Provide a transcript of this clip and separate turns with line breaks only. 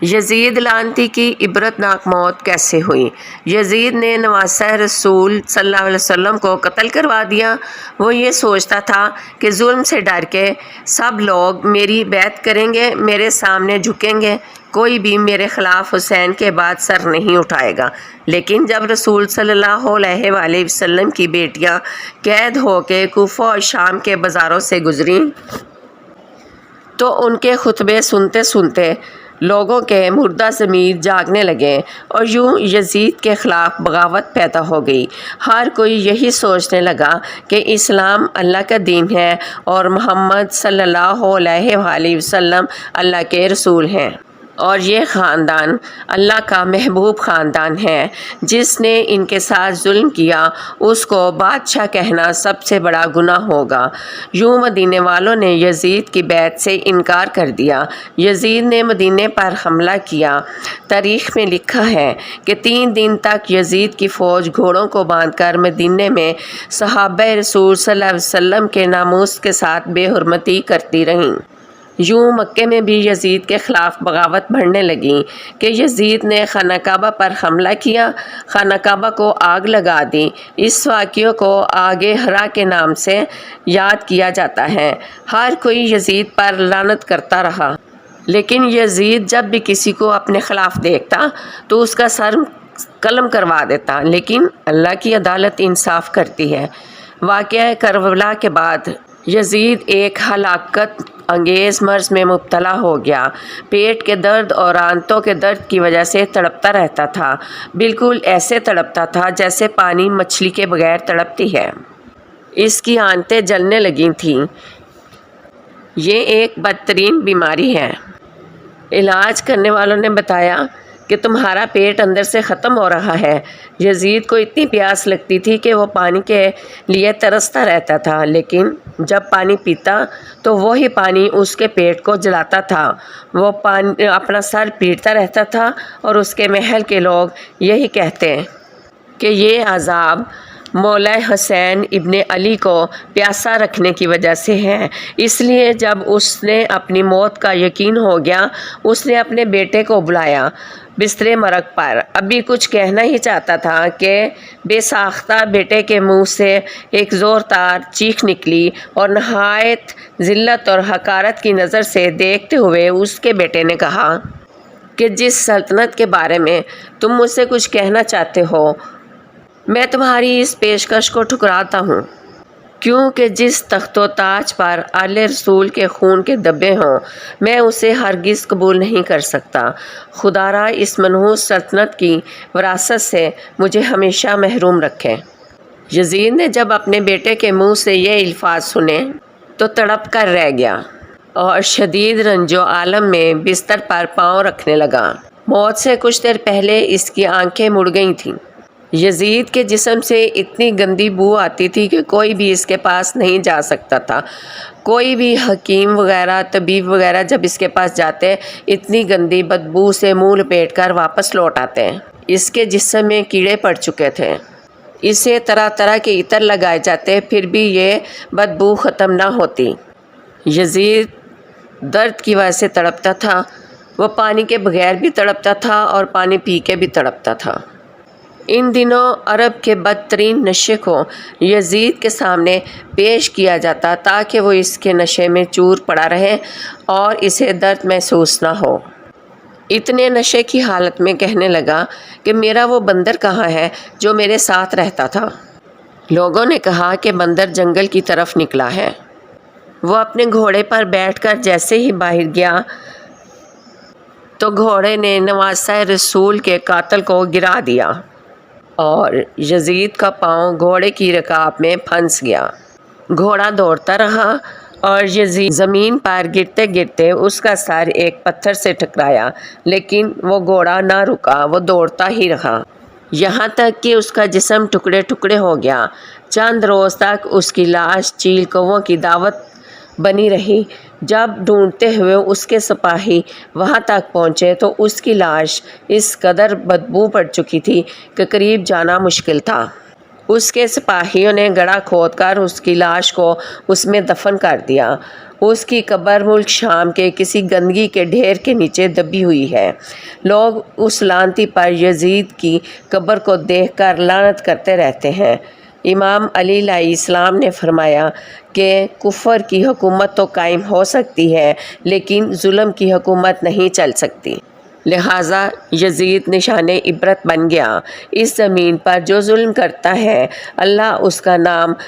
یزید لعنتی کی عبرتناک موت کیسے ہوئی؟ یزید نے نواسہ رسول صلی اللہ علیہ وسلم کو قتل کروا دیا۔ وہ یہ سوچتا تھا کہ ظلم سے ڈر کے سب لوگ میری بیعت کریں گے، میرے سامنے جھکیں گے، کوئی بھی میرے خلاف حسین کے بعد سر نہیں اٹھائے گا۔ لیکن جب رسول صلی اللہ علیہ وآلہ وسلم کی بیٹیاں قید ہو کے کوفہ اور شام کے بازاروں سے گزریں تو ان کے خطبے سنتے سنتے لوگوں کے مردہ ضمیر جاگنے لگے اور یوں یزید کے خلاف بغاوت پیدا ہو گئی۔ ہر کوئی یہی سوچنے لگا کہ اسلام اللہ کا دین ہے اور محمد صلی اللہ علیہ وآلہ وسلم اللہ کے رسول ہیں، اور یہ خاندان اللہ کا محبوب خاندان ہے۔ جس نے ان کے ساتھ ظلم کیا اس کو بادشاہ کہنا سب سے بڑا گناہ ہوگا۔ یوں مدینے والوں نے یزید کی بیعت سے انکار کر دیا۔ یزید نے مدینے پر حملہ کیا۔ تاریخ میں لکھا ہے کہ 3 دن تک یزید کی فوج گھوڑوں کو باندھ کر مدینے میں صحابہ رسول صلی اللہ علیہ وسلم کے ناموس کے ساتھ بے حرمتی کرتی رہیں۔ یوں مکے میں بھی یزید کے خلاف بغاوت بڑھنے لگی کہ یزید نے خانہ کعبہ پر حملہ کیا، خانہ کعبہ کو آگ لگا دی۔ اس واقعے کو آگے ہرا کے نام سے یاد کیا جاتا ہے۔ ہر کوئی یزید پر لعنت کرتا رہا، لیکن یزید جب بھی کسی کو اپنے خلاف دیکھتا تو اس کا سر قلم کروا دیتا، لیکن اللہ کی عدالت انصاف کرتی ہے۔ واقعہ کربلا کے بعد یزید ایک ہلاکت انگیز مرض میں مبتلا ہو گیا۔ پیٹ کے درد اور آنتوں کے درد کی وجہ سے تڑپتا رہتا تھا، بالکل ایسے تڑپتا تھا جیسے پانی مچھلی کے بغیر تڑپتی ہے۔ اس کی آنتیں جلنے لگی تھیں۔ یہ ایک بدترین بیماری ہے۔ علاج کرنے والوں نے بتایا کہ تمہارا پیٹ اندر سے ختم ہو رہا ہے۔ یزید کو اتنی پیاس لگتی تھی کہ وہ پانی کے لیے ترستا رہتا تھا، لیکن جب پانی پیتا تو وہی پانی اس کے پیٹ کو جلاتا تھا۔ وہ اپنا سر پیٹتا رہتا تھا اور اس کے محل کے لوگ یہی کہتے کہ یہ عذاب مولا حسین ابن علی کو پیاسا رکھنے کی وجہ سے ہے۔ اس لیے جب اس نے اپنی موت کا یقین ہو گیا، اس نے اپنے بیٹے کو بلایا بستر مرگ پر۔ ابھی کچھ کہنا ہی چاہتا تھا کہ بے ساختہ بیٹے کے منہ سے ایک زوردار چیخ نکلی اور نہایت ذلت اور حقارت کی نظر سے دیکھتے ہوئے اس کے بیٹے نے کہا کہ جس سلطنت کے بارے میں تم مجھ سے کچھ کہنا چاہتے ہو، میں تمہاری اس پیشکش کو ٹھکراتا ہوں، کیونکہ جس تخت و تاج پر آل رسول کے خون کے دھبے ہوں میں اسے ہرگز قبول نہیں کر سکتا۔ خدا را اس منحوس سلطنت کی وراثت سے مجھے ہمیشہ محروم رکھے۔ یزید نے جب اپنے بیٹے کے منہ سے یہ الفاظ سنے تو تڑپ کر رہ گیا اور شدید رنج و عالم میں بستر پر پاؤں رکھنے لگا۔ موت سے کچھ دیر پہلے اس کی آنکھیں مڑ گئی تھیں۔ یزید کے جسم سے اتنی گندی بو آتی تھی کہ کوئی بھی اس کے پاس نہیں جا سکتا تھا۔ کوئی بھی حکیم وغیرہ طبیب وغیرہ جب اس کے پاس جاتے اتنی گندی بدبو سے منہ لپیٹ کر واپس لوٹ آتے۔ اس کے جسم میں کیڑے پڑ چکے تھے، اسے طرح طرح کے عطر لگائے جاتے، پھر بھی یہ بدبو ختم نہ ہوتی۔ یزید درد کی وجہ سے تڑپتا تھا، وہ پانی کے بغیر بھی تڑپتا تھا اور پانی پی کے بھی تڑپتا تھا۔ ان دنوں عرب کے بدترین نشے کو یزید کے سامنے پیش کیا جاتا تاکہ وہ اس کے نشے میں چور پڑا رہے اور اسے درد محسوس نہ ہو۔ اتنے نشے کی حالت میں کہنے لگا کہ میرا وہ بندر کہاں ہے جو میرے ساتھ رہتا تھا؟ لوگوں نے کہا کہ بندر جنگل کی طرف نکلا ہے۔ وہ اپنے گھوڑے پر بیٹھ کر جیسے ہی باہر گیا تو گھوڑے نے نواسہ رسول کے قاتل کو گرا دیا اور یزید کا پاؤں گھوڑے کی رکاب میں پھنس گیا۔ گھوڑا دوڑتا رہا اور یزید زمین پر گرتے گرتے اس کا سر ایک پتھر سے ٹکرایا، لیکن وہ گھوڑا نہ رکا، وہ دوڑتا ہی رہا، یہاں تک کہ اس کا جسم ٹکڑے ٹکڑے ہو گیا۔ چند روز تک اس کی لاش چیل کووں کی دعوت بنی رہی۔ جب ڈھونڈتے ہوئے اس کے سپاہی وہاں تک پہنچے تو اس کی لاش اس قدر بدبو پڑ چکی تھی کہ قریب جانا مشکل تھا۔ اس کے سپاہیوں نے گڑھا کھود کر اس کی لاش کو اس میں دفن کر دیا۔ اس کی قبر ملک شام کے کسی گندگی کے ڈھیر کے نیچے دبی ہوئی ہے۔ لوگ اس لعنتی پر یزید کی قبر کو دیکھ کر لعنت کرتے رہتے ہیں۔ امام علی علیہ السلام نے فرمایا کہ کفر کی حکومت تو قائم ہو سکتی ہے لیکن ظلم کی حکومت نہیں چل سکتی۔ لہٰذا یزید نشان عبرت بن گیا۔ اس زمین پر جو ظلم کرتا ہے اللہ اس کا نام